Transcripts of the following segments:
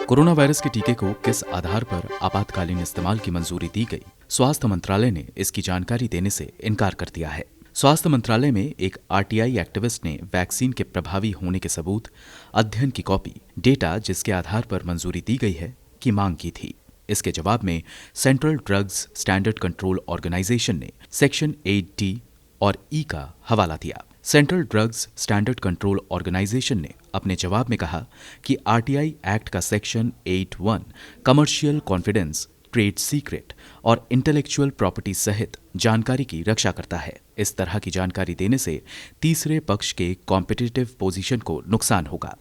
Corona virus के टीके को किस आधार पर आपातकालीन इस्तेमाल की मंजूरी दी गई, स्वास्थ्य मंत्रालय ने इसकी जानकारी देने से इनकार कर दिया है। स्वास्थ्य मंत्रालय में एक आरटीआई एक्टिविस्ट ने वैक्सीन के प्रभावी होने के सबूत, अध्ययन की कॉपी, डेटा जिसके आधार पर मंजूरी दी गई है की मांग की थी। इसके जवाब में central drugs standard control organisation ने सेक्शन 8D और ई का हवाला दिया। Central drugs standard control organisation ने अपने जवाब में कहा कि आरटीआई एक्ट का section 8(1) commercial confidence, trade secret और इंटेलेक्चुअल प्रॉपर्टी सहित जानकारी की रक्षा करता है। इस तरह की जानकारी देने से तीसरे पक्ष के कॉम्पिटिटिव पोजीशन को नुकसान होगा।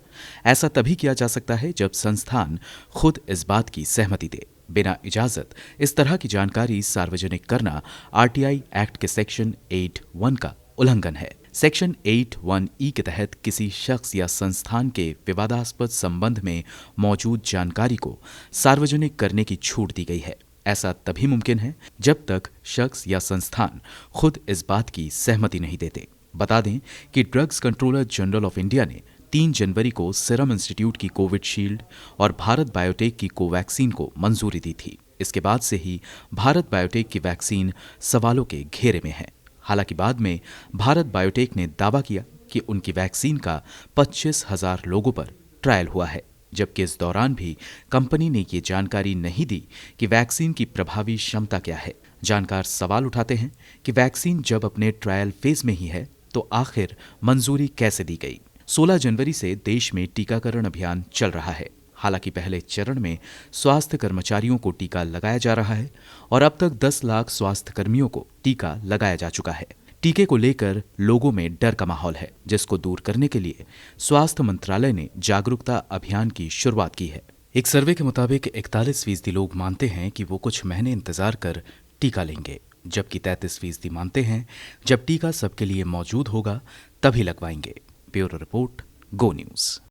ऐसा तभी किया जा सकता है जब संस्थान खुद इस बात की सहमति दे। बिना इजाजत इस तरह की जानकारी सार्वजनिक करना आरटीआई एक्ट के सेक्शन 8(1) का उल्लंघन है। सेक्शन 8(1)E के तहत किसी शख्स या संस्थान के विवादास्पद संबंध में मौजूद जानकारी को सार्वजनिक करने की छूट दी गई है। ऐसा तभी मुमकिन है जब तक शख्स या संस्थान खुद इस बात की सहमति नहीं देते। बता दें कि drugs controller general of India ने 3 जनवरी को सीरम इंस्टीट्यूट की कोविशील्ड और भारत बायोटेक की कोवैक्सीन को मंजूरी दी थी। इसके बाद से ही भारत बायोटेक की वैक्सीन सवालों के घेरे में है। हालांकि बाद में भारत बायोटेक ने दावा किया कि उनकी वैक्सीन का 25,000 लोगों पर ट्रायल हुआ है, जबकि इस दौरान भी कंपनी ने ये जानकारी नहीं दी कि वैक्सीन की प्रभावी क्षमता क्या है। जानकार सवाल उठाते हैं कि वैक्सीन जब अपने ट्रायल फेज में ही है तो आखिर मंजूरी कैसे दी गई। 16 जनवरी से देश में टीकाकरण अभियान चल रहा है। हालांकि पहले चरण में स्वास्थ्य कर्मचारियों को टीका लगाया जा रहा है और अब तक 10 लाख स्वास्थ्य कर्मियों को टीका लगाया जा चुका है। टीके को लेकर लोगों में डर का माहौल है, जिसको दूर करने के लिए स्वास्थ्य मंत्रालय ने जागरूकता अभियान की शुरुआत की है। एक सर्वे के मुताबिक 41% लोग मानते हैं कि वो कुछ महीने इंतजार कर टीका लेंगे, जबकि 33% मानते हैं जब टीका सबके लिए मौजूद होगा तभी लगवाएंगे। ब्यूरो रिपोर्ट, गो न्यूज।